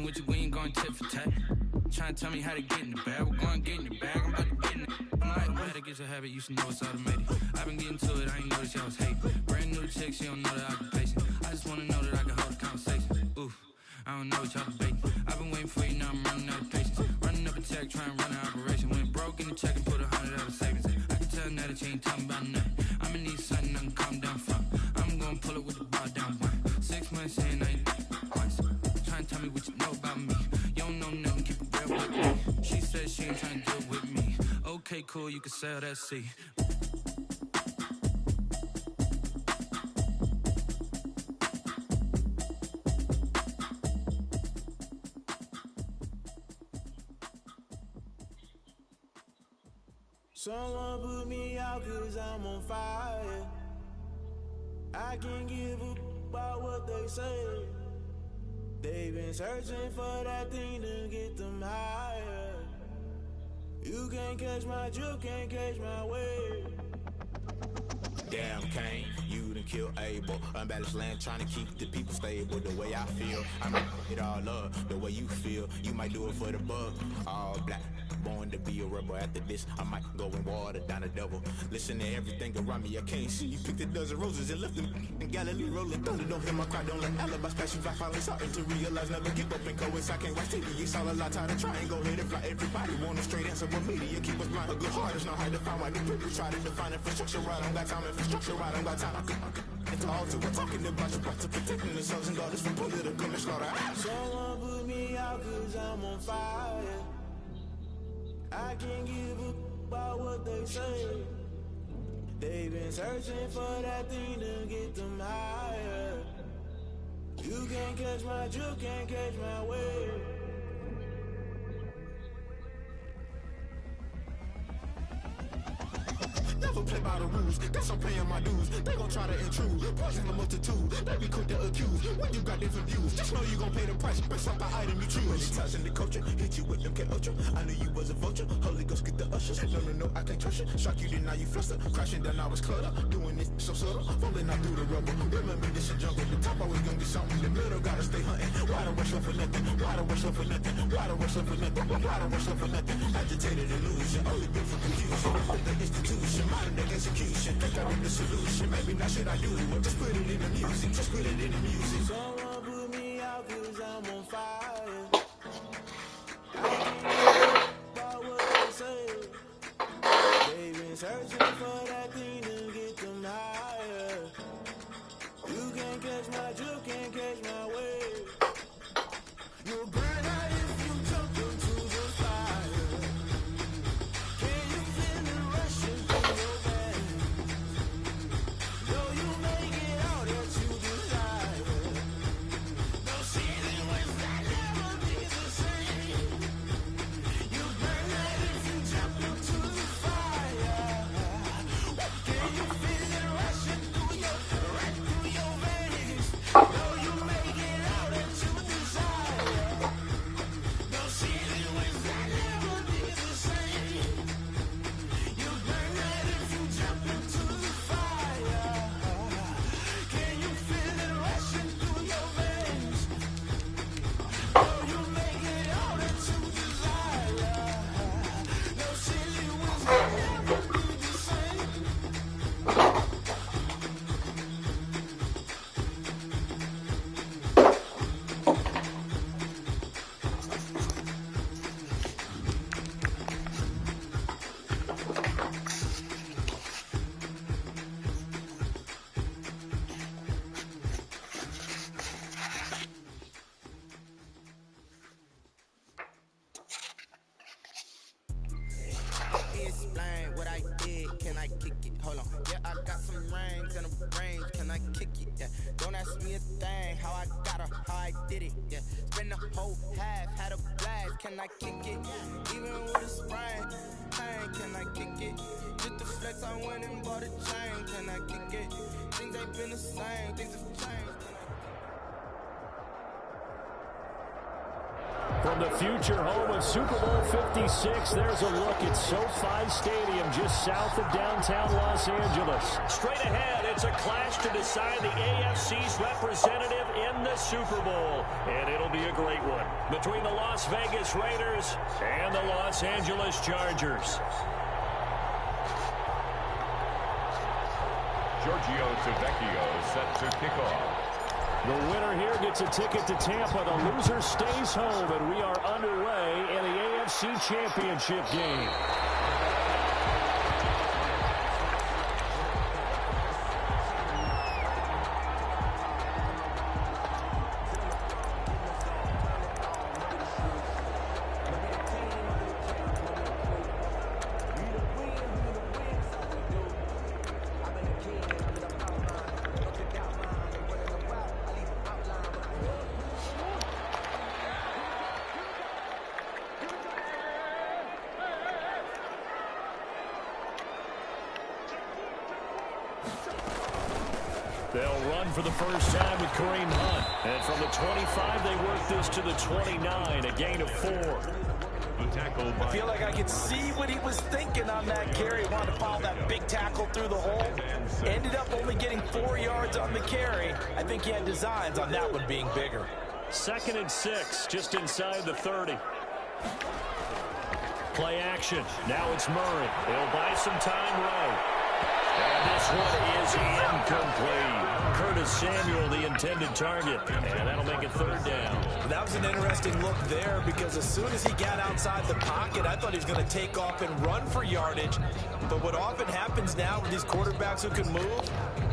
with you, we ain't going tit for tat. Trying to tell me how to get in the bag. We're going to get in the bag, I'm about to get in it. I'm like, man, that gets a habit, you should know it's automated. I've been getting to it, I ain't noticed y'all was hating. Brand new chick, she don't know the occupation. I just wanna know that I can hold a conversation. Oof, I don't know what y'all debating. I've been waiting for you, now I'm running out of patience. Running up a check, trying to run an operation. Went broke in the check and put 100 out of savings. I can tell now that you ain't talking about nothing. I'ma need something I can calm down from. I'm gonna pull it with the bar down one. 6 months in, I ain't once. Trying to tell me what you know about me. You don't know nothing, keep it real with me. She said she ain't trying to deal with me. Okay, cool, you can sell that seat. Someone put me out cause I'm on fire. I can't give a about what they say. They've been searching for that thing to get them higher. You can't catch my drift, can't catch my wave. Damn, Kane, you done killed Abel. Unbalanced land, trying to keep the people stable. The way I feel, I might it all up. The way you feel, you might do it for the bug. All black, born to be a rebel. After this, I might go and water down the devil. Listen to everything around me, I can't see. You picked a dozen roses and left them in Galilee rolling thunder. Don't hear my cry, don't let alibis pass you. I finally starting to realize, never give up and coincide. I can't watch TV, it's all a lot. Tired of trying, go ahead and fly. Everybody want a straight answer, but media keep us blind. A good heart is not hard to find. Why the people try to define infrastructure right? I don't got time, infrastructure right? I don't got time. It's all to we're talking about your right to protecting the sons and daughters from political and slaughter. Someone put me out cause I'm on fire. I can't give a about what they say. They've been searching for that thing to get them higher. You can't catch my drift, can't catch my wave. Never play by the rules, guess I'm paying my dues. They gon' try to intrude, poison the multitude. They be quick to accuse, when you got different views. Just know you gon' pay the price, based off the item you choose. Many times in the culture, hit you with them K-Ultra. I knew you was a vulture, Holy Ghost get the ushers. No, I can't trust you. Shock you, then now you fluster. Crashing down, I was cluttered. Doing this so subtle, falling out through the rubble. Remember this is jungle, the top always gonna be something. The middle gotta stay hunting. Why the rush up for nothing? Why the rush up for nothing? Why the rush up for nothing? Why the rush up for nothing? Agitated illusion, only built for confusion. The institution, modern day execution. Think I need the solution. Maybe not should I do it? Just put it in the music. Just put it in the music. Someone put me out cause I'm on fire. I can't give about what they say. They've been searching for that thing to get them higher. You can't catch my drift, can't catch my wave. You'll burn out if you jump into the fire. Can you feel it rushing through your veins? Though you make it out that you desire. No ceiling was that never be the same. You burn out if you jump into the fire. Can you feel it rushing through your veins? Though you make it out that you desire. No ceiling was that never be the same. You burn out if you jump into the fire. Can you feel it rushing through your veins? Though you make it out that you desire. No ceiling was that never be the same. Explain what I did, can I kick it? Hold on, yeah, I got some rings and a range, can I kick it? Yeah, don't ask me a thing, how I got her, how I did it. Yeah, spend the whole half, had a blast, can I kick it? Even with a sprain, pain, can I kick it? Just the flex, I went and bought a chain, can I kick it? Things ain't been the same, things have changed. From the future home of Super Bowl 56, there's a look at SoFi Stadium just south of downtown Los Angeles. Straight ahead, it's a clash to decide the AFC's representative in the Super Bowl, and it'll be a great one between the Las Vegas Raiders and the Los Angeles Chargers. Giorgio Tavecchio set to kick off. The winner here gets a ticket to Tampa. The loser stays home, and we are underway in the AFC Championship game. They'll run for the first time with Kareem Hunt. And from the 25, they work this to the 29, a gain of 4. I feel like I could see what he was thinking on that carry. Wanted to follow that big tackle through the hole. Ended up only getting 4 yards on the carry. I think he had designs on that one being bigger. 2nd and 6, just inside the 30. Play action. Now it's Murray. They'll buy some time right. And this one is incomplete. Curtis Samuel, the intended target. And that'll make it 3rd down. That was an interesting look there because as soon as he got outside the pocket, I thought he was going to take off and run for yardage. But what often happens now with these quarterbacks who can move,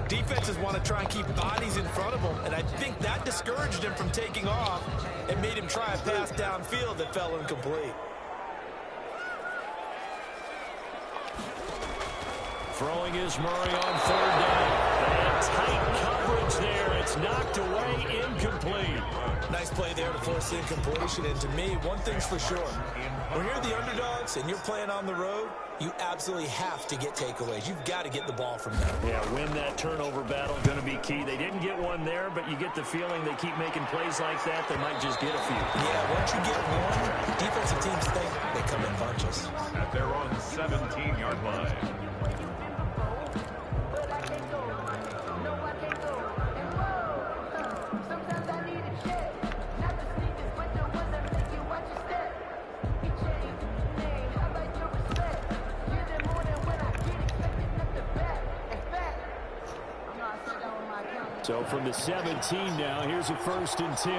defenses want to try and keep bodies in front of them. And I think that discouraged him from taking off and made him try a pass downfield that fell incomplete. Throwing is Murray on 3rd down. And tight coverage there. It's knocked away, incomplete. Nice play there to force incompletion. And to me, one thing's for sure. When you're the underdogs and you're playing on the road, you absolutely have to get takeaways. You've got to get the ball from them. Yeah, win that turnover battle, going to be key. They didn't get one there, but you get the feeling they keep making plays like that, they might just get a few. Yeah, once you get one, defensive teams think they come in bunches. At their own 17-yard line. So from the 17 now, here's a 1st and 10.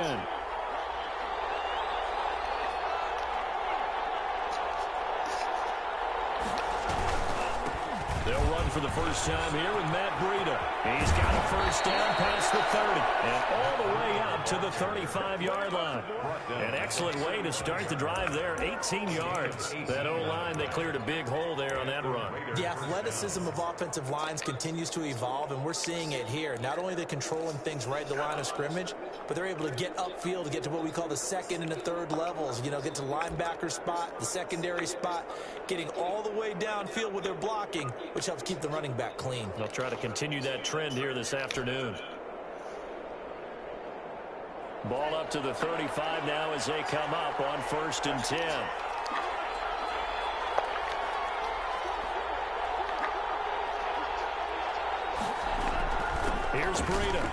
They'll run for the first time here with Matt Breida. He's got a 1st down past the 30 and all the way up to the 35-yard line. An excellent way to start the drive there, 18 yards. That O-line, they cleared a big hole there on that run. The athleticism of offensive lines continues to evolve, and we're seeing it here. Not only are they controlling things right at the line of scrimmage, but they're able to get upfield to get to what we call the 2nd and the 3rd levels. You know, get to linebacker spot, the secondary spot, getting all the way downfield with their blocking, which helps keep the running back clean. They'll try to continue that trend here this afternoon. Ball up to the 35 now as they come up on 1st and 10. Here's Breida.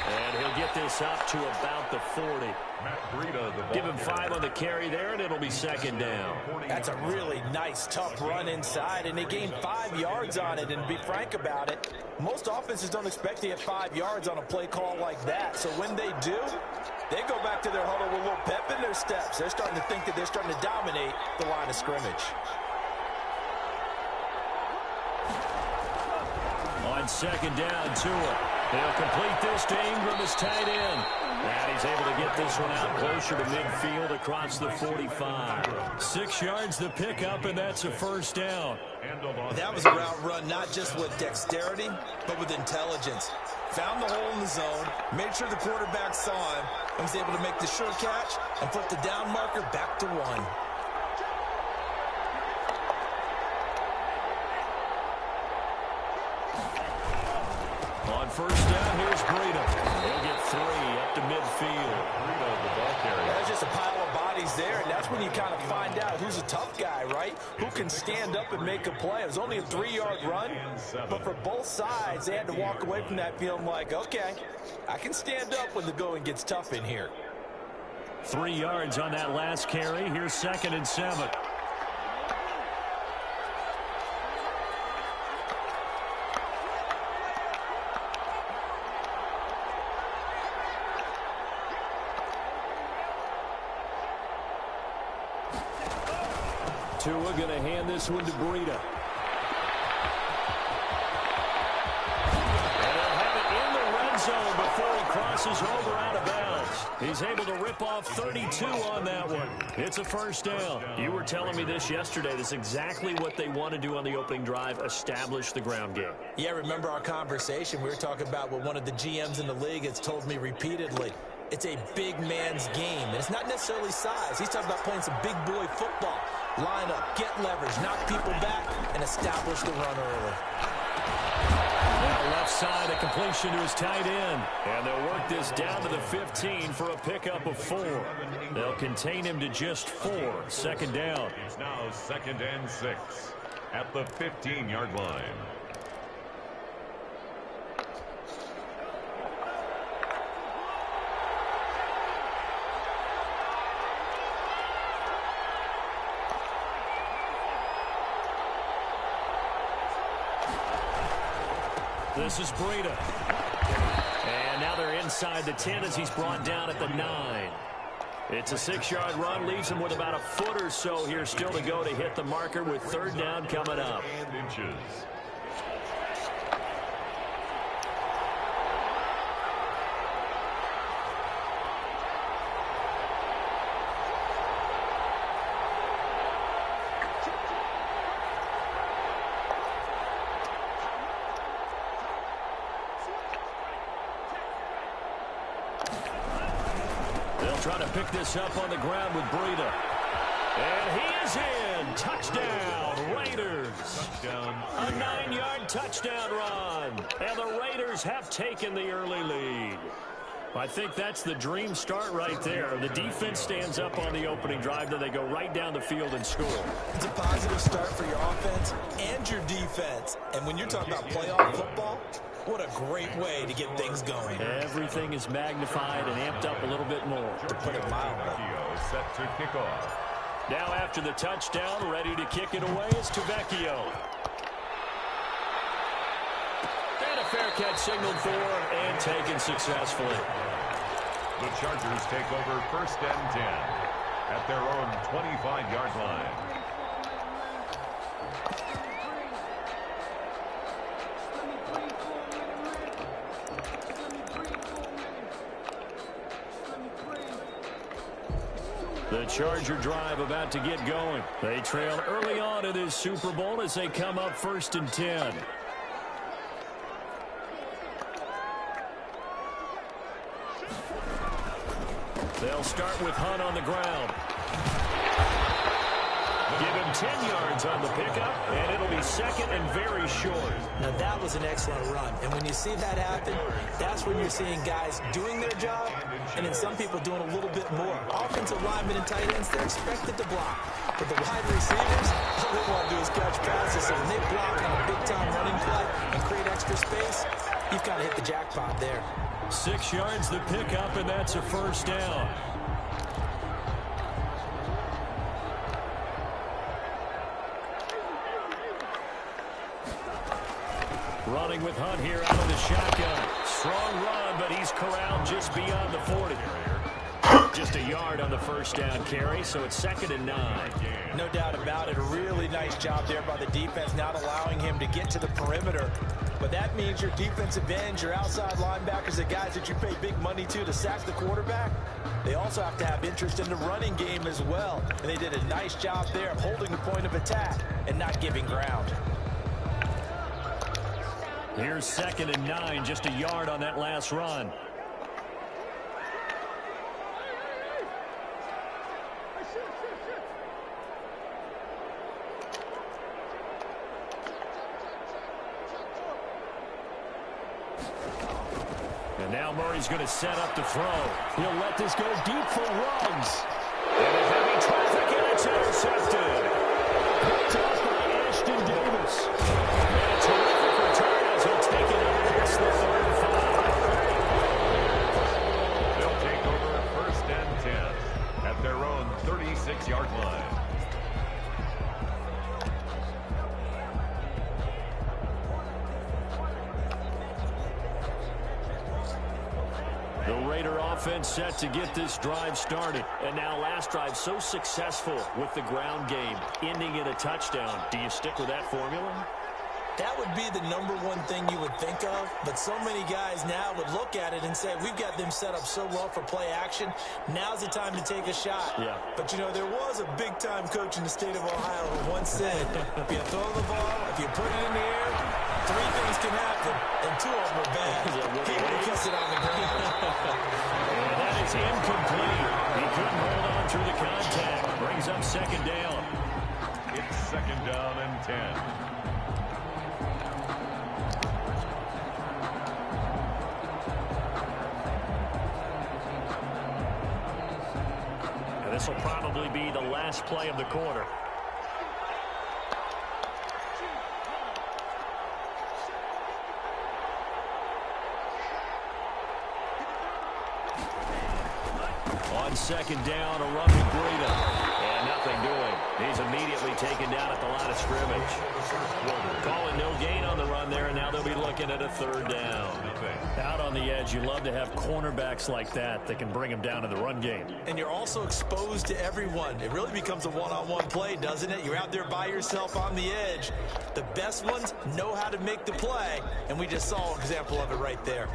And he'll get this up to about the 40. Give him 5 on the carry there, and it'll be 2nd down. That's a really nice, tough run inside, and they gained 5 yards on it. And to be frank about it, most offenses don't expect to get 5 yards on a play call like that. So when they do, they go back to their huddle with a little pep in their steps. They're starting to think that they're starting to dominate the line of scrimmage. On 2nd down, Tua. He'll complete this to Ingram as tight end. And he's able to get this one out closer to midfield across the 45. 6 yards the pickup, and that's a 1st down. That was a route run not just with dexterity, but with intelligence. Found the hole in the zone, made sure the quarterback saw him, and was able to make the sure catch and flip the down marker back to 1. On 1st down, here's Breida. He'll get 3 up to midfield. There's just a pile of bodies there, and that's that's when you kind of find out who's a tough guy, right? Who can stand up and make a play. It was only a 3-yard run, but for both sides, they had to walk away from that feeling like, okay, I can stand up when the going gets tough in here. 3 yards on that last carry. Here's 2nd and 7. Tua going to hand this one to Breida. And they'll have it in the red zone before he crosses over out of bounds. He's able to rip off 32 on that one. It's a first down. You were telling me this yesterday. This is exactly what they want to do on the opening drive, establish the ground game. Yeah, remember our conversation? We were talking about what one of the GMs in the league has told me repeatedly. It's a big man's game, and it's not necessarily size. He's talking about playing some big boy football. Line up, get leverage, knock people back, and establish the run early. Now left side, a completion to his tight end. And they'll work this down to the 15 for a pickup of 4. They'll contain him to just 4. 2nd down. It's now 2nd and 6 at the 15-yard line. This is Breida. And now they're inside the 10 as he's brought down at the 9. It's a 6-yard run, leaves him with about a foot or so here still to go to hit the marker with 3rd down coming up. Inches. Trying to pick this up on the ground with Breida. And he is in. Touchdown, Raiders. Touchdown. A 9-yard touchdown run. And the Raiders have taken the early lead. I think that's the dream start right there. The defense stands up on the opening drive, then they go right down the field and score. It's a positive start for your offense and your defense. And when you're talking about playoff football, what a great way to get things going. Everything is magnified and amped up a little bit more. To put it mildly. Set to kick off. Now after the touchdown, ready to kick it away is Tavecchio. And a fair catch signaled for and taken successfully. The Chargers take over 1st and 10 at their own 25-yard line. The Charger drive about to get going. They trail early on in this Super Bowl as they come up 1st and 10. They'll start with Hunt on the ground. Give him 10 yards on the pickup, and it'll be 2nd and very short. Now, that was an excellent run. And when you see that happen, that's when you're seeing guys doing their job, and then some people doing a little bit more. Offensive linemen and tight ends, they're expected to block. But the wide receivers, all they want to do is catch passes. So when they block on a big-time running play and create extra space, you've got to hit the jackpot there. 6 yards the pickup, and that's a 1st down. Running with Hunt here out of the shotgun. Strong run, but he's corralled just beyond the 40. Just a yard on the 1st down carry, so it's 2nd and 9. No doubt about it. A really nice job there by the defense, not allowing him to get to the perimeter. But that means your defensive ends, your outside linebackers, the guys that you pay big money to sack the quarterback, they also have to have interest in the running game as well. And they did a nice job there of holding the point of attack and not giving ground. Here's 2nd and 9, just a yard on that last run. And now Murray's going to set up to throw. He'll let this go deep for Ruggs. And a heavy traffic 36-yard line. The Raider offense set to get this drive started. And now last drive so successful with the ground game, ending in a touchdown. Do you stick with that formula? That would be the #1 thing you would think of, but so many guys now would look at it and say, we've got them set up so well for play action, now's the time to take a shot. Yeah. But, you know, there was a big-time coach in the state of Ohio who once said, if you throw the ball, if you put it in the air, 3 things can happen, and 2 of them are bad. He would have kissed it on the ground. And that is incomplete. He couldn't hold on through the contact. Brings up second down. It's second down and 10. This will probably be the last play of the quarter. On second down, a run with Breida. And nothing doing. He's immediately taken down at the line of scrimmage. Calling no gain on the run there, and now they'll be looking at a third down. Out on the edge, you love to have cornerbacks like that can bring them down in the run game. And you're also exposed to everyone. It really becomes a one-on-one play, doesn't it? You're out there by yourself on the edge. The best ones know how to make the play, and we just saw an example of it right there.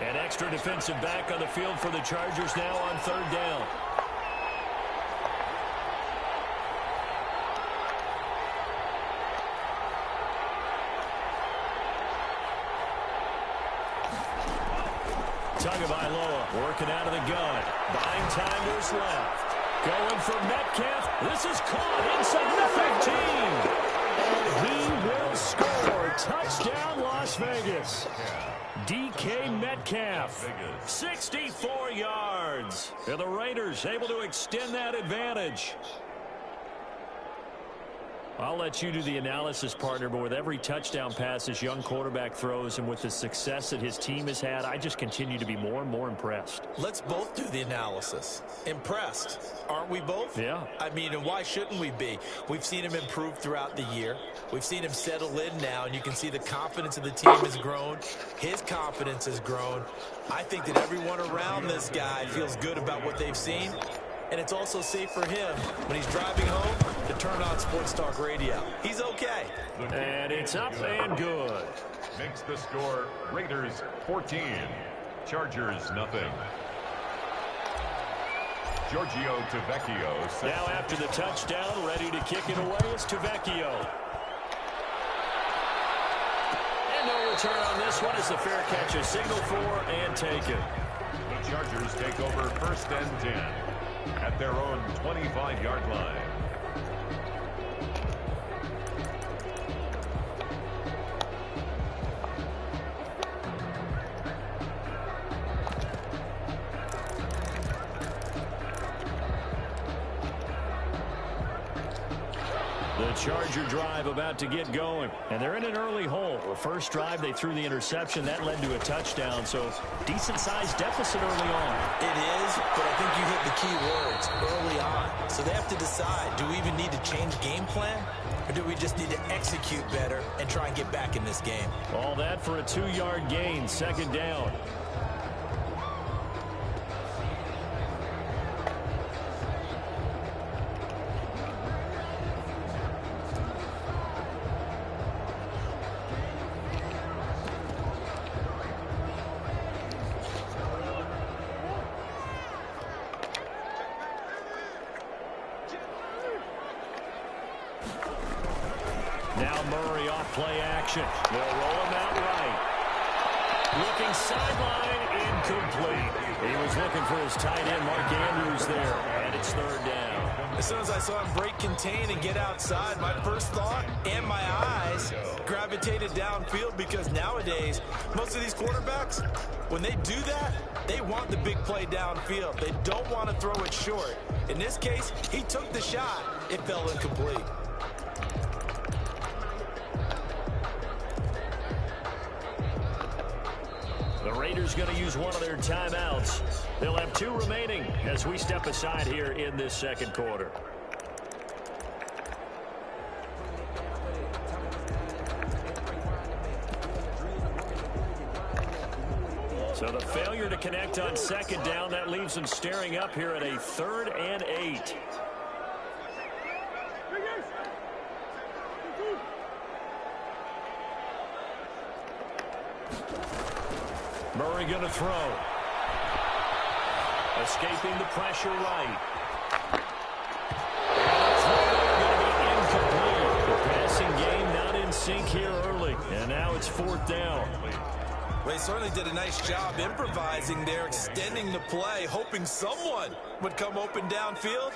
An extra defensive back on the field for the Chargers now on third down. Tagovailoa working out of the gun. Buying time to his left. Going for Metcalf. This is caught inside the 15. And he will score. Touchdown, Las Vegas. DK Metcalf, 64 yards. And the Raiders able to extend that advantage. I'll let you do the analysis, partner, but with every touchdown pass this young quarterback throws and with the success that his team has had, I just continue to be more and more impressed. Let's both do the analysis. Impressed. Aren't we both? Yeah. I mean, and why shouldn't we be? We've seen him improve throughout the year. We've seen him settle in now, and you can see the confidence of the team has grown. His confidence has grown. I think that everyone around this guy feels good about what they've seen. And it's also safe for him when he's driving home to turn on Sports Talk Radio. He's okay. And it's up and good. Makes the score Raiders 14, Chargers nothing. Giorgio Tavecchio. Now after the touchdown, ready to kick it away is Tavecchio. And no return on this one as the fair catch is signaled for and taken. The Chargers take over first and 10. At their own 25-yard line. The Charger drive about to get going. And they're in an early hole. The first drive, they threw the interception. That led to a touchdown. So decent-sized deficit early on. It is, but I think you hit the key words, early on. So they have to decide, do we even need to change game plan? Or do we just need to execute better and try and get back in this game? All that for a 2-yard gain, second down. Now Murray off play action. They'll roll him out right. Looking sideline, incomplete. He was looking for his tight end, Mark Andrews there, and it's third down. As soon as I saw him break contain and get outside, my first thought and my eyes gravitated downfield because nowadays, most of these quarterbacks, when they do that, they want the big play downfield. They don't want to throw it short. In this case, he took the shot. It fell incomplete. The The Raiders going to use one of their timeouts. They'll have 2 remaining as we step aside here in this second quarter. So the failure to connect on second down, that leaves them staring up here at a 3rd and 8. Murray going to throw. Escaping the pressure right. And the throw going to be incomplete. The passing game not in sync here early. And now it's 4th down. Well, he certainly did a nice job improvising there, extending the play, hoping someone would come open downfield,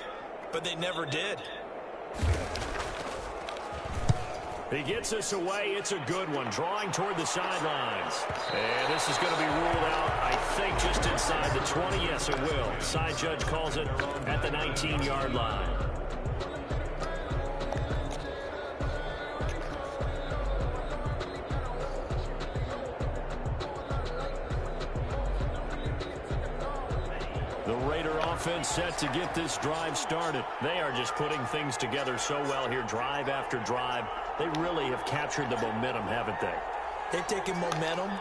but they never did. He gets us away. It's a good one. Drawing toward the sidelines. And this is going to be ruled out, I think, just inside the 20. Yes, it will. Side judge calls it at the 19-yard line. The Raider offense set to get this drive started. They are just putting things together so well here, drive after drive. They really have captured the momentum, haven't they? They've taken momentum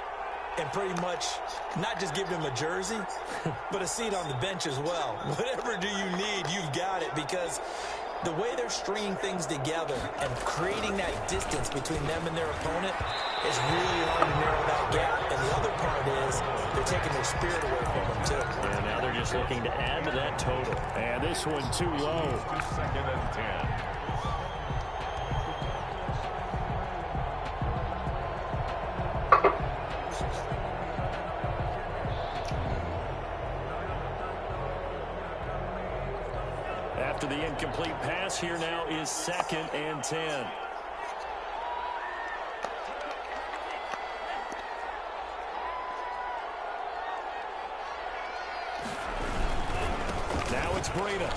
and pretty much not just given him a jersey, but a seat on the bench as well. Whatever do you need, you've got it, because the way they're stringing things together and creating that distance between them and their opponent is really hard to narrow that gap. And the other part is they're taking their spirit away from them, too. And now they're just looking to add to that total. And this one too low. 2nd and 10. After the incomplete pass, here now is 2nd and 10. Now it's Breida.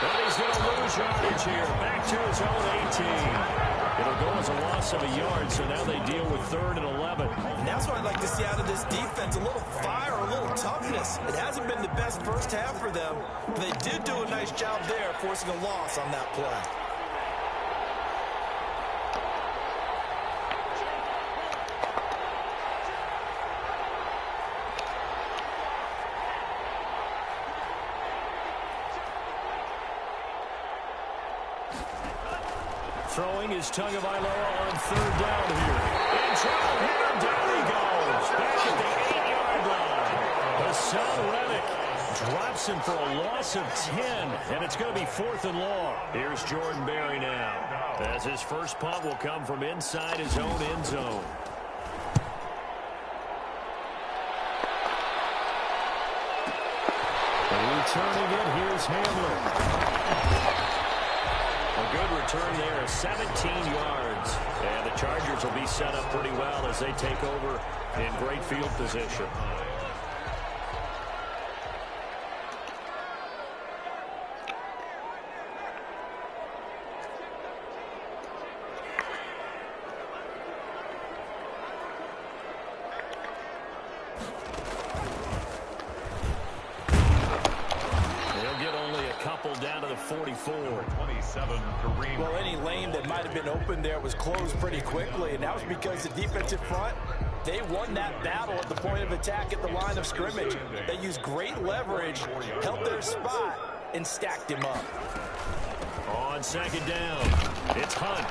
But he's going to lose yardage here. Back to his own 18. It'll go as a loss of a yard, so now they deal with 3rd and 11. And that's what I'd like to see out of this defense, a little fire, a little toughness. It hasn't been the best first half for them, but they did do a nice job there, forcing a loss on that play. Throwing is Tagovailoa on 3rd down here. In trouble here. Down he goes. Back at the 8-yard line. Hassan Reddick drops him for a loss of 10. And it's going to be 4th and long. Here's Jordan Berry now, as his first punt will come from inside his own end zone. Returning it, here's Hamlin. A good return there, 17 yards. And the Chargers will be set up pretty well as they take over in great field position. Down to the 44. 27, Kareem. Well, any lane that might have been open there was closed pretty quickly, and that was because the defensive front, they won that battle at the point of attack at the line of scrimmage. They used great leverage, held their spot, and stacked him up. On 2nd down, it's Hunt.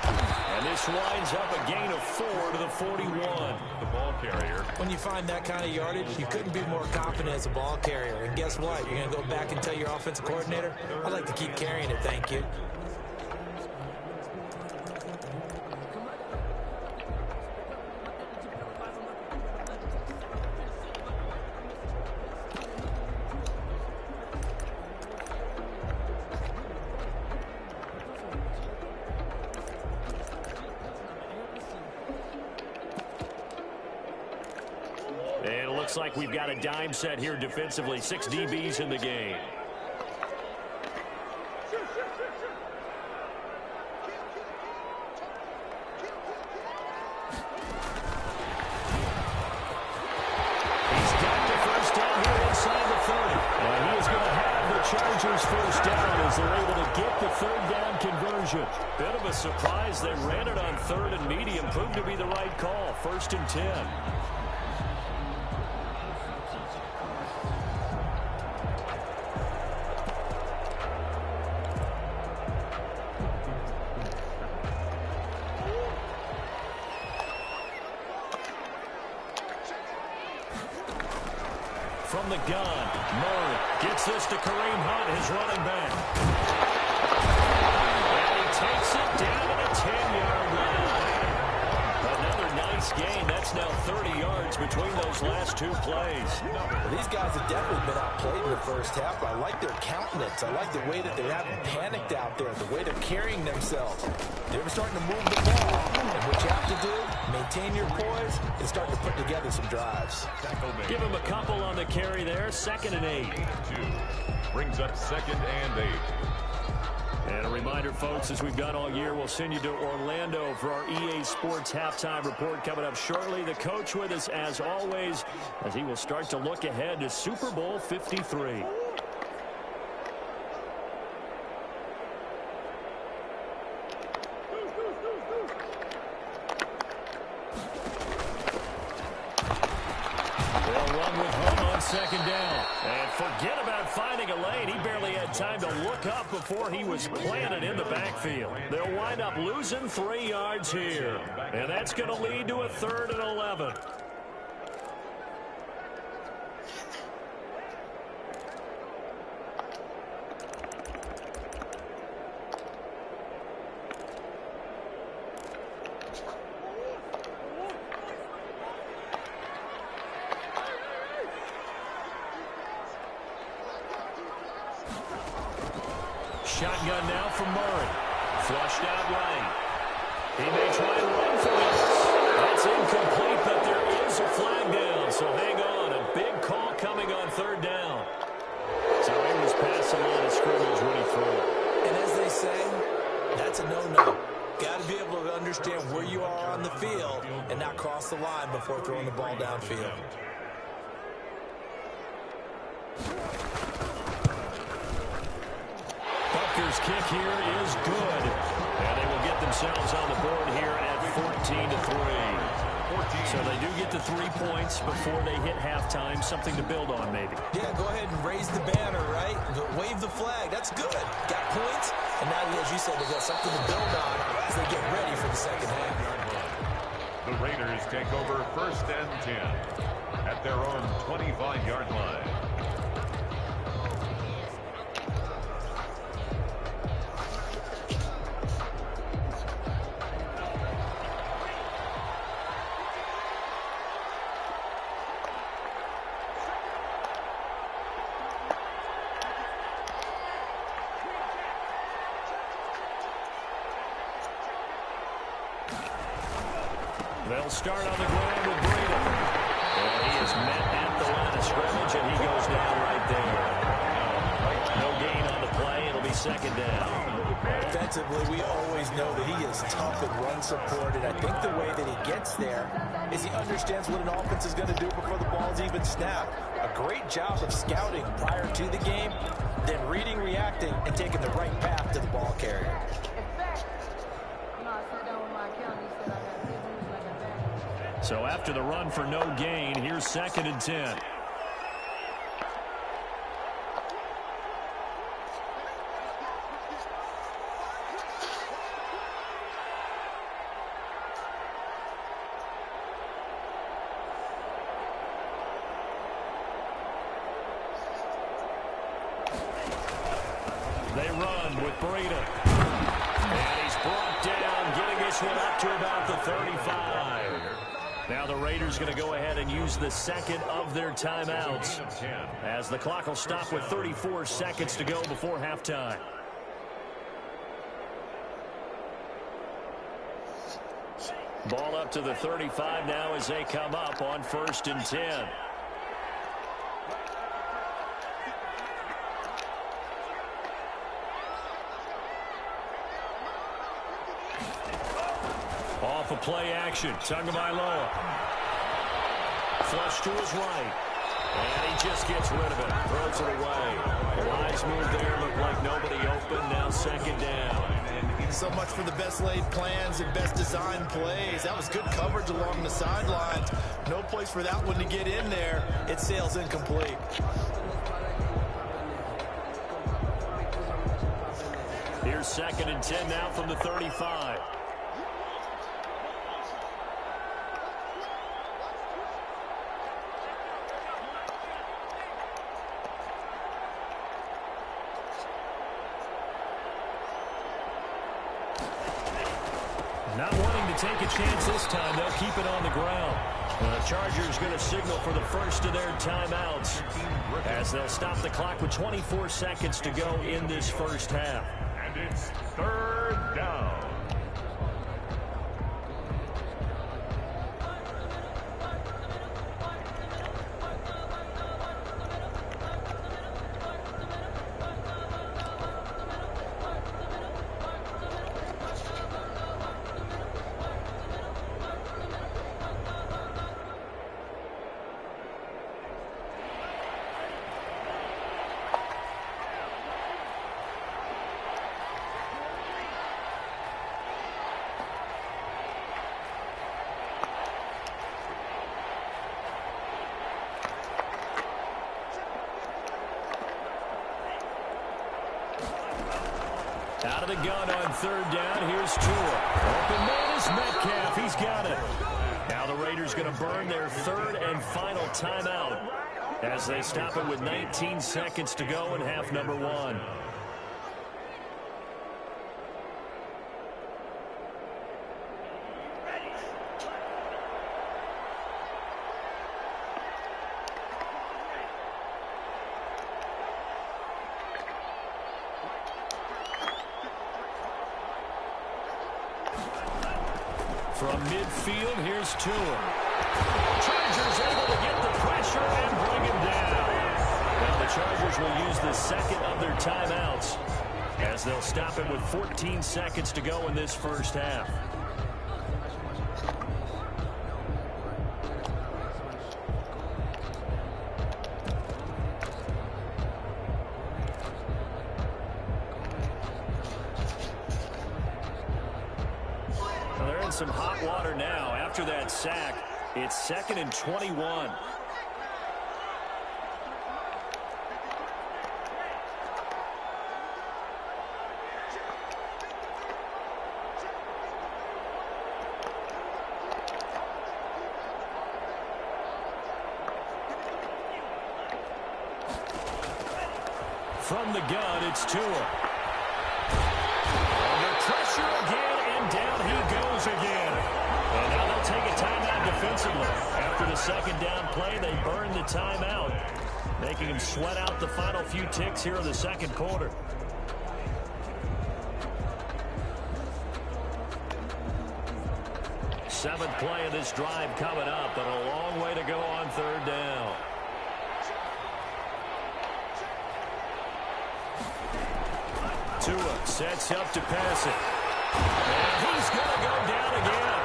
And this winds up a gain of 4 to the 41. The ball carrier. When you find that kind of yardage, you couldn't be more confident as a ball carrier. And guess what? You're going to go back and tell your offensive coordinator, I'd like to keep carrying it, thank you. Looks like we've got a dime set here defensively. 6 DBs in the game. third down conversion. Bit of a surprise. They ran it on third and medium. Proved to be the right call. 1st and 10. From the gun, Murray gets this to Kareem Hunt, his running back. And he takes it down to the 10-yard line. Another nice gain. That's now 30 yards between those last two plays. Well, these guys have definitely been outplayed in the first half, but I like their countenance. I like the way that they haven't panicked out there, the way they're carrying themselves. They're starting to move the ball. And what you have to do, maintain your poise and start to put together some drives. Give him a couple on the carry there. 2nd and 8. Brings up 2nd and 8. And a reminder, folks, as we've done all year, we'll send you to Orlando for our EA Sports halftime report coming up shortly. The coach with us, as always, as he will start to look ahead to Super Bowl 53. They'll run with Hunt on 2nd down. And forget about finding a lane. He barely had time to look up before he was planted in the backfield. They'll wind up losing 3 yards here. And that's going to lead to a 3rd and 11. Shotgun now from Murray. Flushed out right. He may try and run for this. That's incomplete, but there is a flag down. So hang on. A big call coming on 3rd down. So he was past the line of scrimmage when he threw it. And as they say, that's a no-no. Got to be able to understand where you are on the field and not cross the line before throwing the ball downfield. Butker's kick here is good. And they will get themselves on the board here at 14-3. So they do get the 3 points before they hit halftime. Something to build on, maybe. Yeah, go ahead and raise the banner, right? Wave the flag. That's good. Got points. And now, as you said, they've got something to build on as they get ready for the second half. The Raiders take over 1st and 10 at their own 25-yard line. They'll start on the ground with Breida. And he is met at the line of scrimmage, and he goes down right there. No gain on the play. It'll be 2nd down. Defensively, we always know that he is tough and run support, and I think the way that he gets there is he understands what an offense is going to do before the ball's even snapped. A great job of scouting prior to the game, then reading, reacting, and taking the right path to the ball carrier. So after the run for no gain, here's 2nd and 10. They run with Breida. And he's brought down, getting this one up to about the 35. Now the Raiders going to go ahead and use the 2nd of their timeouts as the clock will stop with 34 seconds to go before halftime. Ball up to the 35 now as they come up on 1st and 10. Off a play action. Tagovailoa. Flush to his right. And he just gets rid of it. Throws it away. A wise move there. Looked like nobody open. Now second down. So much for the best laid plans and best design plays. That was good coverage along the sidelines. No place for that one to get in there. It sails incomplete. Here's 2nd and 10 now from the 35. Not wanting to take a chance this time, they'll keep it on the ground. The Chargers going to signal for the first of their timeouts as they'll stop the clock with 24 seconds to go in this first half. And it's 3rd down. Out of the gun on 3rd down. Here's Tua. Open man is Metcalf. He's got it. Now the Raiders going to burn their 3rd and final timeout as they stop it with 19 seconds to go in half number 1. From midfield, here's Tua. Chargers able to get the pressure and bring him down. Now the Chargers will use the 2nd of their timeouts as they'll stop it with 14 seconds to go in this first half. Some hot water now after that sack. It's 2nd and 21. From the gun, it's Tua. Under pressure again, and down he goes again. And now they'll take a timeout defensively. After the 2nd down play, they burn the timeout, making him sweat out the final few ticks here in the 2nd quarter. Seventh play of this drive coming up, but a long way to go on 3rd down. Tua sets up to pass it. And he's going to go down again.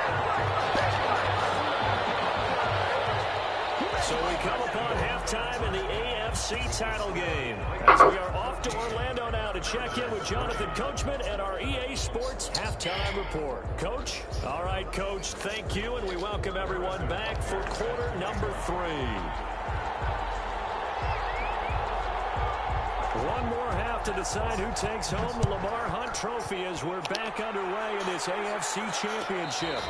So we come upon halftime in the AFC title game as we are off to Orlando now to check in with Jonathan Coachman and our EA Sports halftime report. Coach? All right, Coach, thank you, and we welcome everyone back for quarter number 3. One more half to decide who takes home the Lamar Hunt Trophy as we're back underway in this AFC Championship.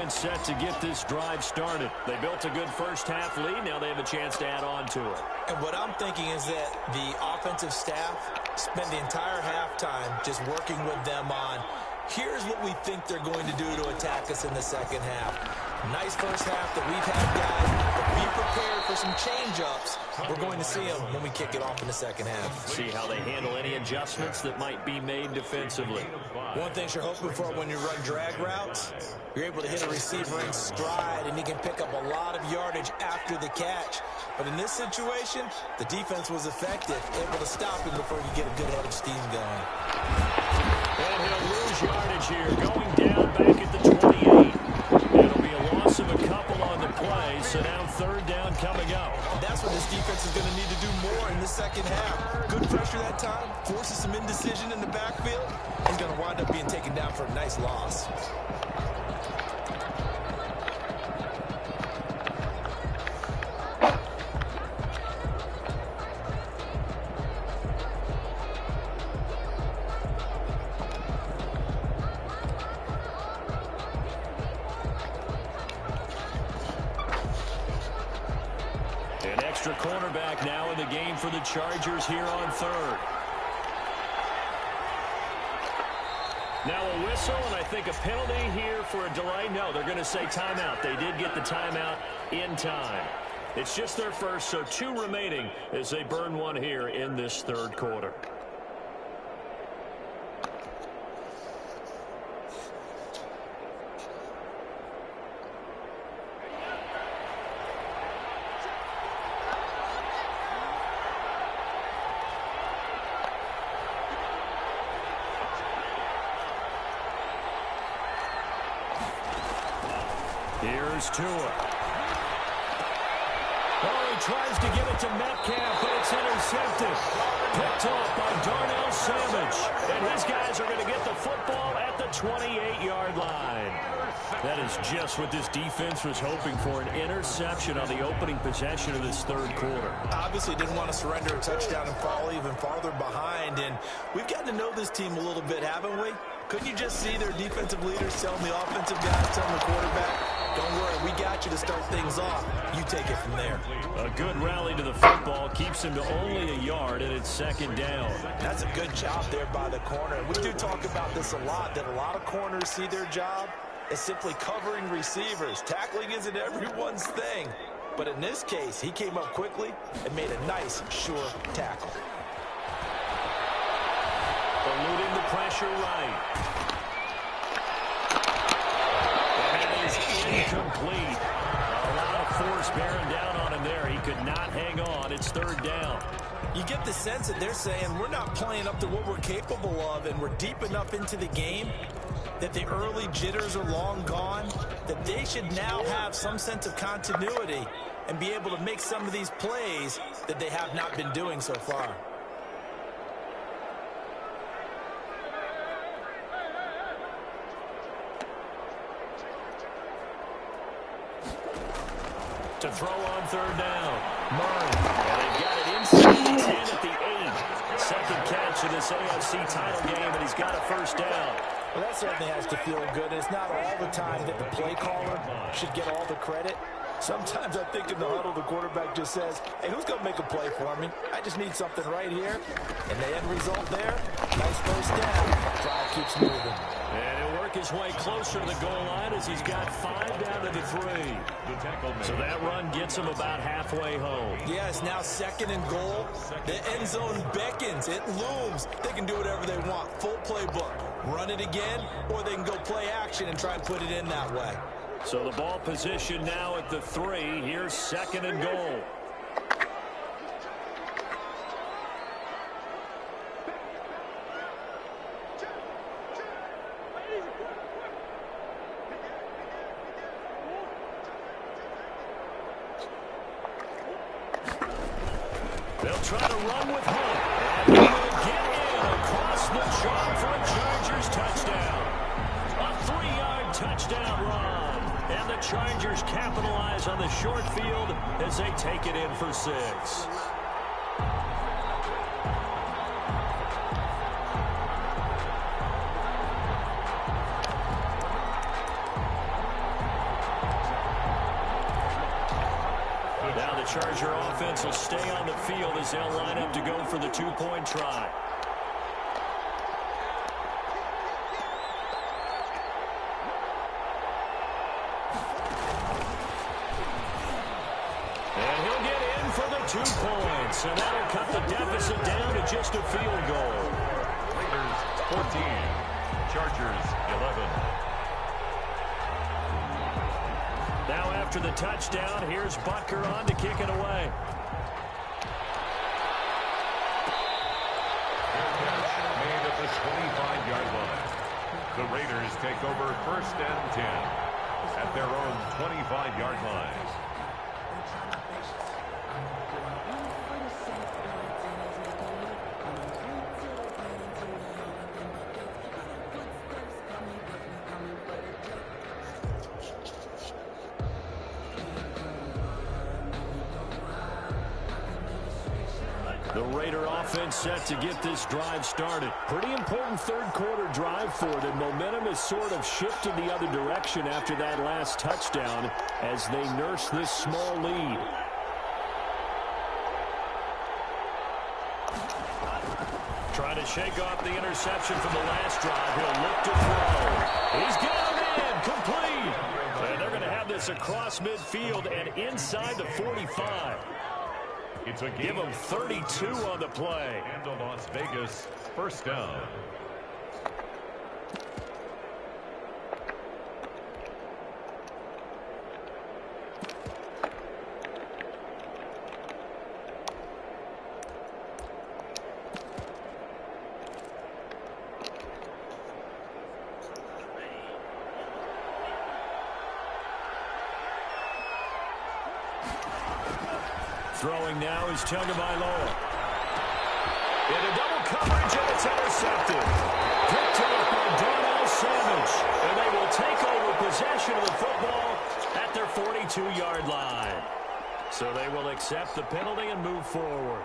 Set to get this drive started. They built a good first half lead. Now they have a chance to add on to it. And what I'm thinking is that the offensive staff spent the entire halftime just working with them on, here's what we think they're going to do to attack us in the 2nd half. Nice first half that we've had, guys. But be prepared for some change-ups. We're going to see them when we kick it off in the 2nd half. See how they handle any adjustments that might be made defensively. One thing you're hoping for when you run drag routes, you're able to hit a receiver in stride, and he can pick up a lot of yardage after the catch. But in this situation, the defense was effective, able to stop him before he could get a good head of steam going. And he'll lose yardage here, going down back at the 28. It'll be a loss of a couple on the play, so now third down coming up. And that's what this defense is going to need to do more in the second half. Good pressure that time, forces some indecision in the backfield. He's going to wind up being taken down for a nice loss. An extra cornerback now in the game for the Chargers here on third. Now a whistle, and I think a penalty here for a delay. No, they're going to say timeout. They did get the timeout in time. It's just their first, so 2 remaining as they burn one here in this third quarter. Here's Tua. Oh, he tries to give it to Metcalf, but it's intercepted. Picked off by Darnell Savage. And his guys are going to get the football at the 28-yard line. That is just what this defense was hoping for, an interception on the opening possession of this third quarter. Obviously didn't want to surrender a touchdown and fall even farther behind. And we've gotten to know this team a little bit, haven't we? Couldn't you just see their defensive leaders telling the offensive guys, telling the quarterback, don't worry, we got you to start things off. You take it from there. A good rally to the football keeps him to only a yard, and it's second down. That's a good job there by the corner. We do talk about this a lot, that a lot of corners see their job as simply covering receivers. Tackling isn't everyone's thing. But in this case, he came up quickly and made a nice, sure tackle. Eluding the pressure right. Incomplete. A lot of force bearing down on him there. He could not hang on. It's third down. You get the sense that they're saying we're not playing up to what we're capable of, and we're deep enough into the game that the early jitters are long gone, that they should now have some sense of continuity and be able to make some of these plays that they have not been doing so far. To throw on third down. Murray. And they've got it inside the 10 at the 8. Second catch in this AFC title game, and he's got a first down. Well, that certainly has to feel good. It's not all the time that the play caller should get all the credit. Sometimes I think in the huddle, the quarterback just says, hey, who's going to make a play for me? I just need something right here. And the end result there, nice first down. Drive keeps moving. And he'll work his way closer to the goal line as he's got 5 down to the 3. So that run gets him about halfway home. Yeah, it's now second and goal. The end zone beckons. It looms. They can do whatever they want. Full playbook. Run it again, or they can go play action and try and put it in that way. So the ball position now at the 3. Here's second and goal. They'll try to run with Hunt. And he will get in across the chalk for a Chargers touchdown. A 3-yard touchdown run. And the Chargers capitalize on the short field as they take it in for 6. Now the Charger offense will stay on the field as they'll line up to go for the 2-point try. And he'll get in for the 2 points, and that'll cut the deficit down to just a field goal. Raiders 14, Chargers 11. Now after the touchdown, here's Butker on to kick it away. Made at the 25-yard line. The Raiders take over 1st and 10 at their own 25-yard line. The Raider offense set to get this drive started. Pretty important third-quarter drive for it, and momentum has sort of shifted the other direction after that last touchdown as they nurse this small lead. Trying to shake off the interception from the last drive. He'll look to throw. He's got him in, complete. And they're going to have this across midfield and inside the 45. It's a Give him 32 on the play. And to Las Vegas, 1st down. Throwing now is Tagovailoa. Into double coverage, and it's intercepted. Picked up by Darnell Savage. And they will take over possession of the football at their 42-yard line. So they will accept the penalty and move forward.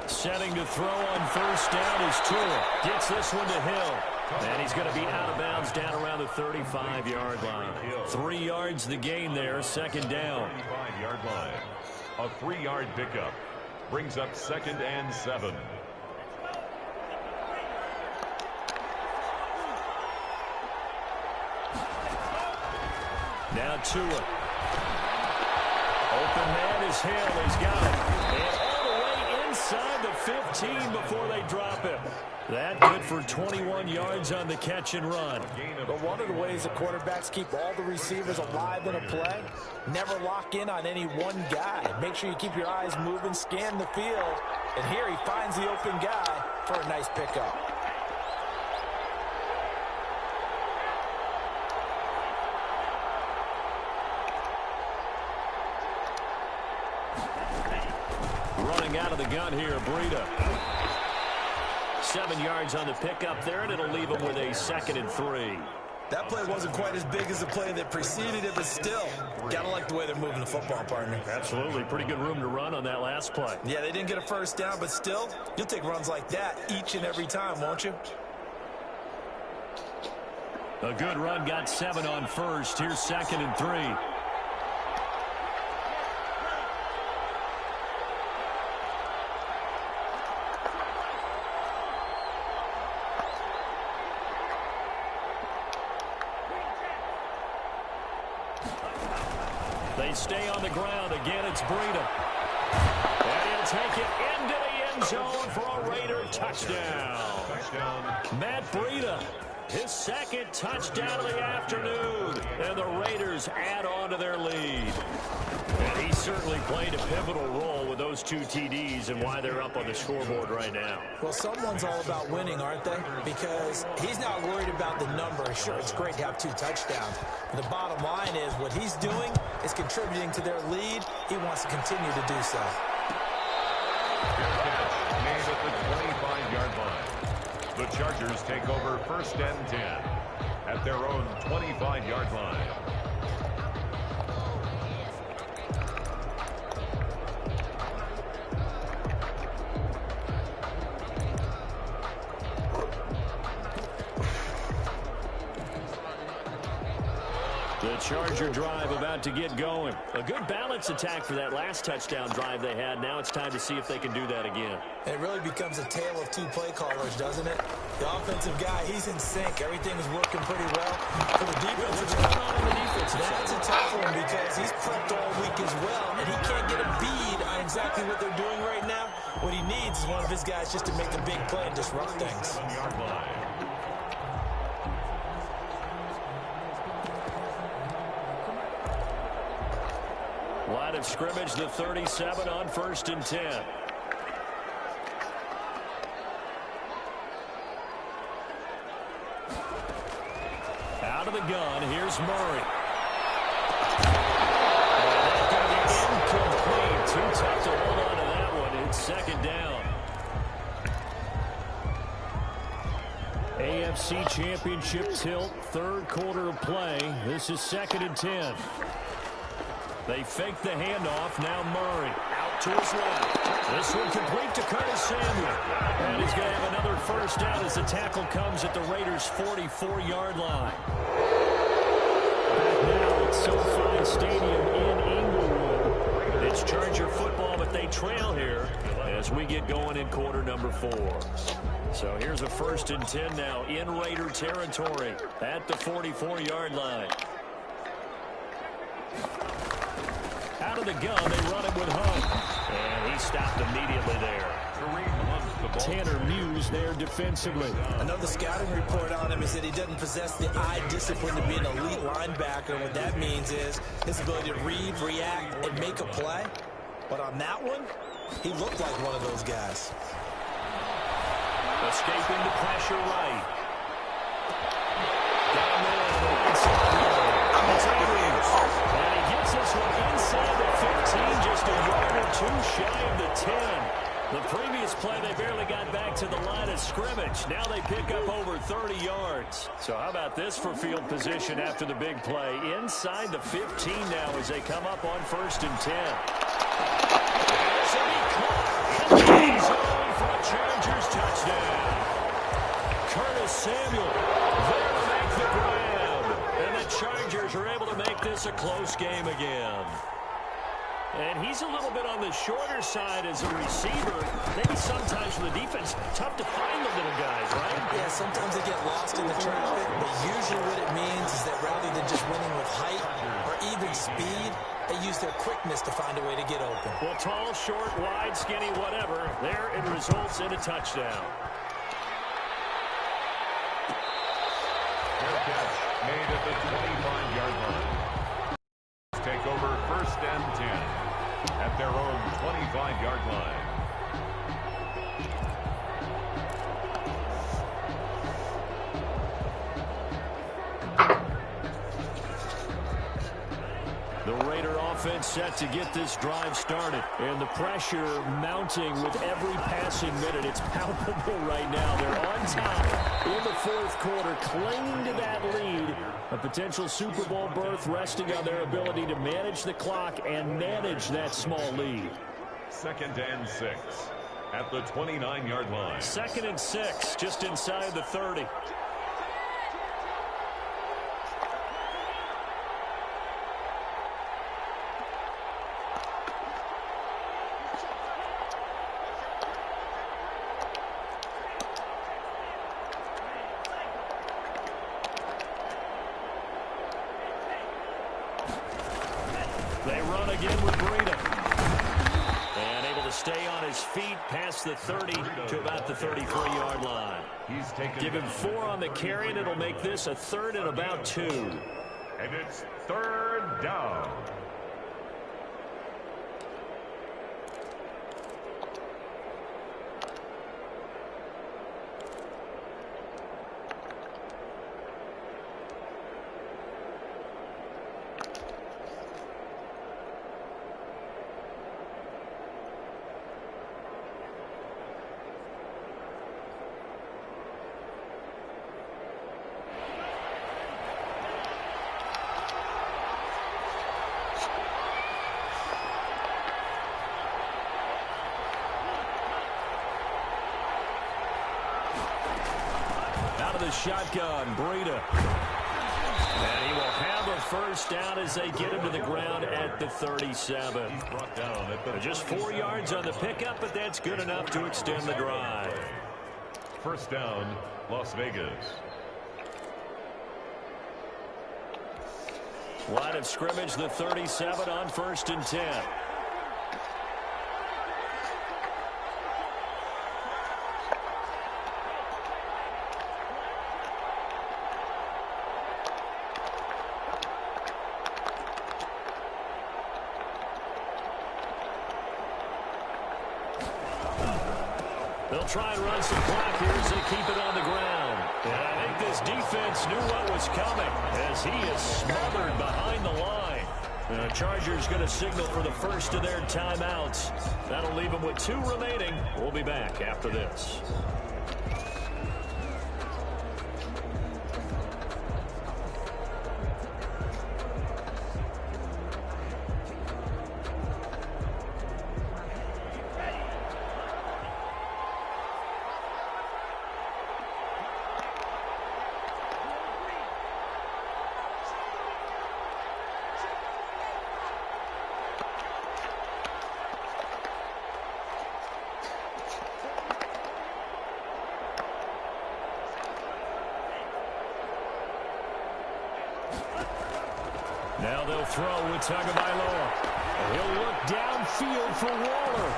Setting to throw on 1st down is Tua. Gets this one to Hill. And he's going to be out of bounds down around the 35-yard line. 3 yards the gain there, 2nd down. 35-yard line. A 3-yard pickup. Brings up 2nd and 7. Now Tua. Open man is Hill. He's got it. And all the way inside the 15 before they drop him. That good for 21 yards on the catch and run. But one of the ways the quarterbacks keep all the receivers alive in a play, never lock in on any one guy. Make sure you keep your eyes moving, scan the field. And here he finds the open guy for a nice pickup. Running out of the gun here, Breida. 7 yards on the pickup there, and it'll leave him with a 2nd and 3. That play wasn't quite as big as the play that preceded it, but still, gotta like the way they're moving the football, partner. Absolutely. Pretty good room to run on that last play. Yeah, they didn't get a 1st down, but still, you'll take runs like that each and every time, won't you? A good run, got 7 on 1st. Here's 2nd and 3. They stay on the ground. Again, it's Breida. And he'll take it into the end zone for a Raider touchdown. Matt Breida, his 2nd touchdown of the afternoon. And the Raiders add on to their lead. And he certainly played a pivotal role with those 2 TDs and why they're up on the scoreboard right now. Well, someone's all about winning, aren't they? Because he's not worried about the number. Sure, it's great to have 2 touchdowns. But the bottom line is what he's doing is contributing to their lead. He wants to continue to do so. Made at the 25-yard line. The Chargers take over 1st and 10 at their own 25-yard line. Charger drive about to get going. A good balance attack for that last touchdown drive they had. Now it's time to see if they can do that again. It really becomes a tale of two play callers, doesn't it? The offensive guy, he's in sync. Everything is working pretty well. For the defensive side, that's a tough one because he's prepped all week as well, and he can't get a bead on exactly what they're doing right now. What he needs is one of his guys just to make the big play and disrupt things. Line of scrimmage, the 37 on 1st and 10. Out of the gun, here's Murray. And that's going to be incomplete. Too tough to hold on to that one. It's 2nd down. AFC Championship tilt, 3rd quarter of play. This is 2nd and 10. They fake the handoff. Now Murray out to his left. This one complete to Curtis Samuel. And he's going to have another 1st down as the tackle comes at the Raiders' 44-yard line. Back now at SoFi Stadium in Inglewood. It's Charger football, but they trail here as we get going in quarter number 4. So here's a 1st and 10 now in Raider territory at the 44-yard line. Out of the gun, they run it with Hunt. And he stopped immediately there. Tanner Muse there defensively. I know the scouting report on him is that he doesn't possess the eye discipline to be an elite linebacker. What that means is his ability to read, react, and make a play. But on that one, he looked like one of those guys. Escaping the pressure right. Down there on the right side. And he gets this one inside the 15, just a yard or two shy of the 10. The previous play, they barely got back to the line of scrimmage. Now they pick up over 30 yards. So how about this for field position after the big play? Inside the 15 now as they come up on 1st and 10. So he caught in the end zone for a Chargers touchdown. Curtis Samuel there to make the grab. And the Chargers are able to make this a close game again. And he's a little bit on the shorter side as a receiver. Maybe sometimes for the defense, tough to find the little guys, right? Yeah, sometimes they get lost in the traffic, but usually what it means is that rather than just winning with height or even speed, they use their quickness to find a way to get open. Well, tall, short, wide, skinny, whatever, there it results in a touchdown. Fair catch made at the 25-yard line. Take over 1st and 10 at their own 25-yard line. The Raider offense set to get this drive started. And the pressure mounting with every passing minute. It's palpable right now. They're on top in the 4th quarter, clinging to that lead. A potential Super Bowl berth resting on their ability to manage the clock and manage that small lead. 2nd and 6 at the 29-yard line. 2nd and 6, just inside the 30. They run again with Breida. And able to stay on his feet past the 30 to about the 33-yard line. Give him 4 on the carry, and it'll make this a 3rd and about 2. And it's 3rd down. Out of the shotgun, Breida. And he will have a first down as they get him to the ground at the 37. He's brought down at the Just 4 yards on the pickup, but that's good enough to extend the drive. first down, Las Vegas. Line of scrimmage, the 37 on 1st and 10. They'll try and run some clock here as they keep it on the ground. And I think this defense knew what was coming as he is smothered behind the line. The Chargers going to signal for the first of their timeouts. That'll leave them with 2 remaining. We'll be back after this. Now they'll throw with Tagovailoa. And he'll look downfield for Waller.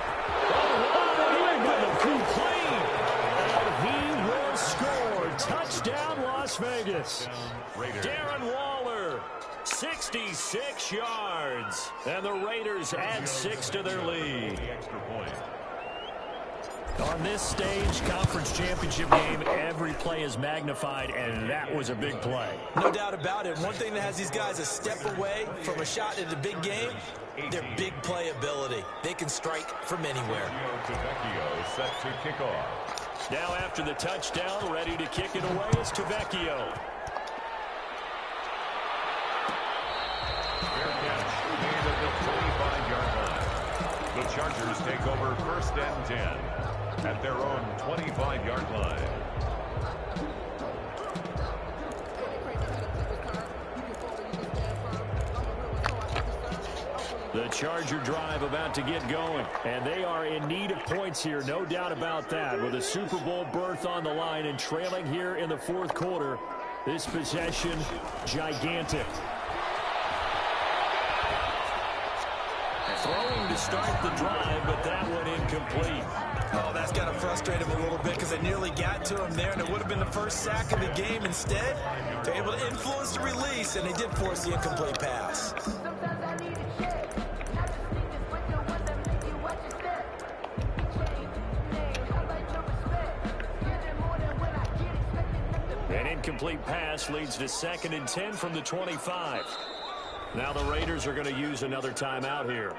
Complete. And he will score. Touchdown, Las Vegas. Darren Waller, 66 yards. And the Raiders add 6 to their lead. Extra point. On this stage, conference championship game, every play is magnified, and that was a big play. No doubt about it. One thing that has these guys a step away from a shot in a big game, their big play ability. They can strike from anywhere. Tavecchio set to kick off. Now after the touchdown, ready to kick it away is Tavecchio. Fair catch made at the 25-yard line. The Chargers take over 1st and 10 at their own 25-yard line. The Charger drive about to get going, and they are in need of points here, no doubt about that. With a Super Bowl berth on the line and trailing here in the 4th quarter, this possession gigantic. Throwing to start the drive, but that one incomplete. Oh, that's got to frustrate him a little bit because they nearly got to him there, and it would have been the first sack of the game. Instead, they're able to influence the release, and they did force the incomplete pass. An incomplete pass leads to 2nd and 10 from the 25. Now the Raiders are going to use another timeout here.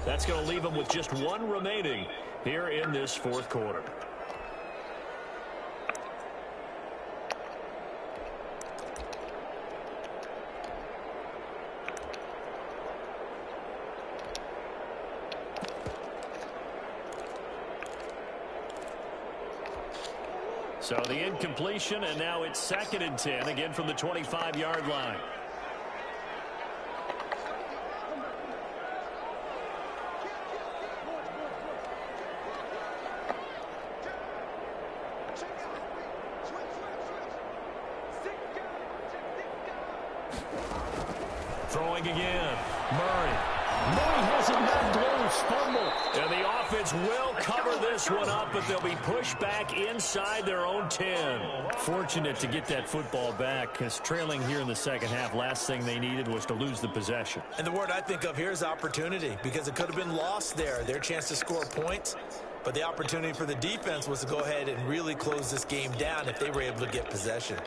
That's going to leave them with just 1 remaining here in this 4th quarter. So the incompletion, and now it's 2nd and 10, again from the 25-yard line. Throwing again. Murray has it knocked loose. Fumble. And the offense will cover this one up, but they'll be pushed back inside their own 10. Fortunate to get that football back, because trailing here in the 2nd half, last thing they needed was to lose the possession. And the word I think of here is opportunity, because it could have been lost there. Their chance to score points, but the opportunity for the defense was to go ahead and really close this game down if they were able to get possession.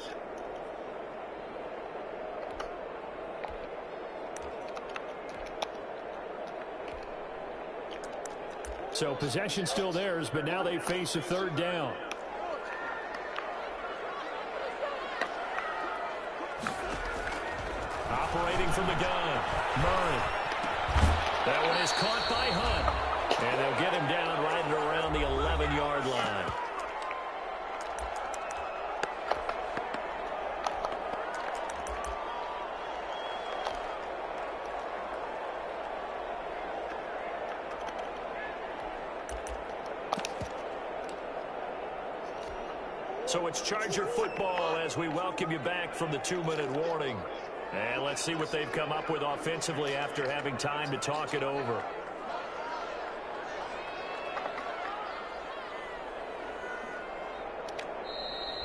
So possession still theirs, but now they face a 3rd down. Operating from the gun, Murray. That one is caught by Hunt. And they'll get him down right at around the 11-yard line. So it's Charger football as we welcome you back from the 2-minute warning. And let's see what they've come up with offensively after having time to talk it over.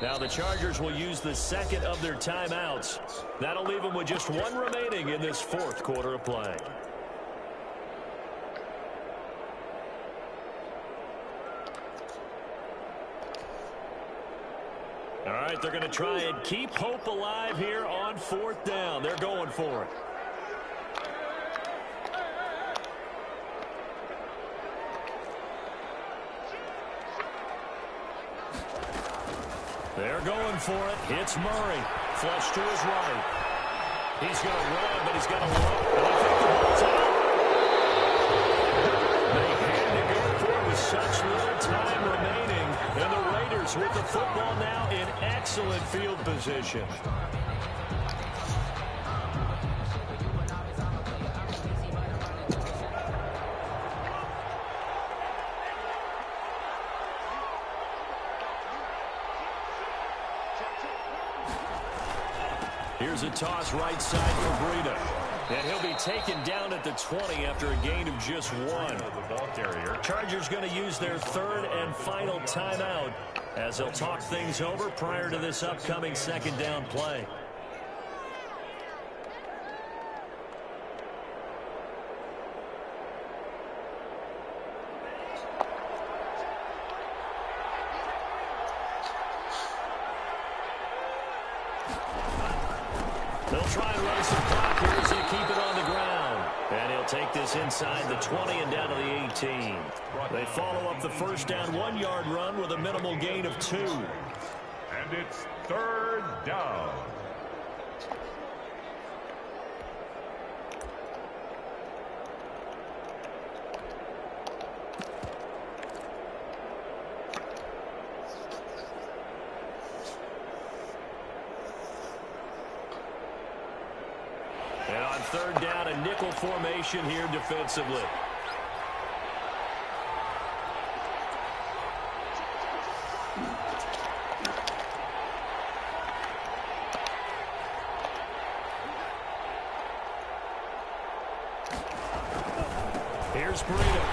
Now the Chargers will use the second of their timeouts. That'll leave them with just one remaining in this fourth quarter of play. All right, they're going to try and keep hope alive here on fourth down. They're going for it. They're going for it. It's Murray. Flush to his right. He's going to run, but he's got to run. And I think the ball's out. They had to go for it with such little time remaining. And the Raiders with the football now in excellent field position. Here's a toss right side for Breida. And he'll be taken down at the 20 after a gain of just one. The ball carrier. Chargers going to use their third and final timeout as they'll talk things over prior to this upcoming second down play. They'll try and run some clock here as they keep it on the ground. And he'll take this inside the 20 and down to the 18. They follow up the first down 1-yard run with a minimal gain of 2. And it's third down. And on third down, a nickel formation here defensively. Here's Breida.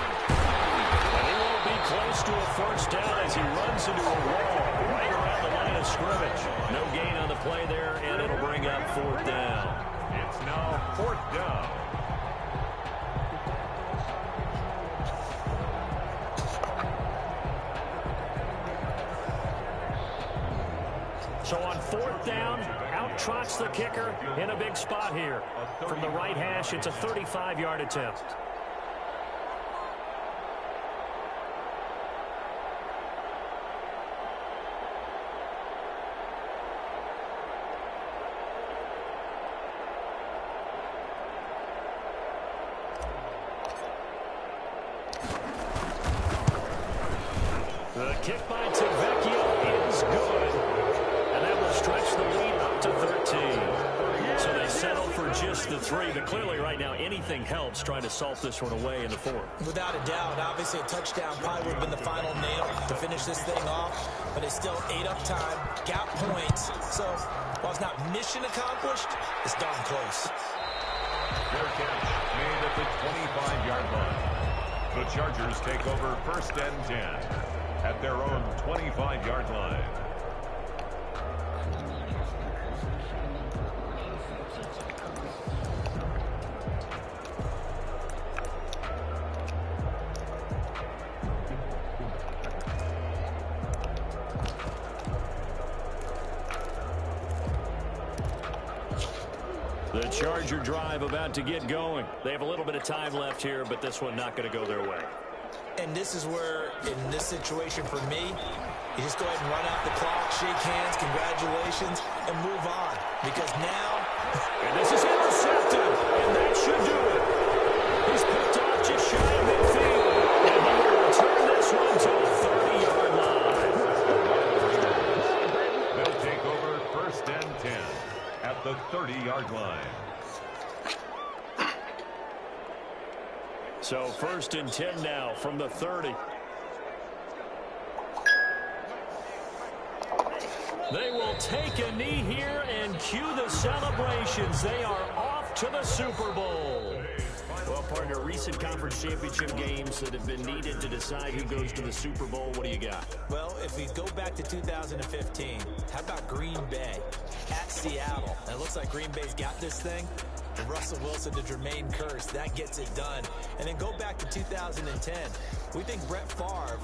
And he won't be close to a first down as he runs into a wall right around the line of scrimmage. No gain on the play there, and it'll bring up fourth down. It's now fourth down. So on fourth down, out trots the kicker in a big spot here. From the right hash, it's a 35-yard attempt. The kick by Tavecchio is good. And that will stretch the lead up to 13. So they settle for just the 3. But clearly right now anything helps trying to salt this one away in the fourth. Without a doubt, obviously a touchdown probably would have been the final nail to finish this thing off. But it's still 8 up time, got points. So while it's not mission accomplished, it's darn close. Fair catch made at the 25-yard line. The Chargers take over first and 10 at their own 25-yard line. The Charger drive about to get going. They have a little bit of time left here, but this one not going to go their way. And this is where, in this situation for me, you just go ahead and run out the clock, shake hands, congratulations, and move on. Because now... And this is intercepted, and that should do it. He's picked off just shy of midfield, and he will return this one to the 30-yard line. They'll take over first and 10 at the 30-yard line. So first and 10 now from the 30. They will take a knee here and cue the celebrations. They are off to the Super Bowl. Well, partner, recent conference championship games that have been needed to decide who goes to the Super Bowl. What do you got? Well, if we go back to 2015, how about Green Bay at Seattle? It looks like Green Bay's got this thing. And Russell Wilson to Jermaine Kearse, that gets it done. And then go back to 2010. We think Brett Favre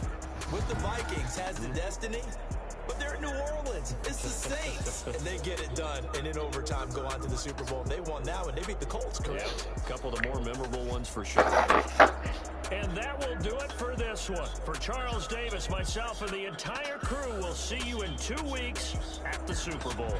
with the Vikings has the destiny. But they're in New Orleans. It's the Saints. And they get it done. And in overtime, go on to the Super Bowl. And they won that one. They beat the Colts, correct? Yeah, a couple of the more memorable ones for sure. And that will do it for this one. For Charles Davis, myself, and the entire crew, we'll see you in 2 weeks at the Super Bowl.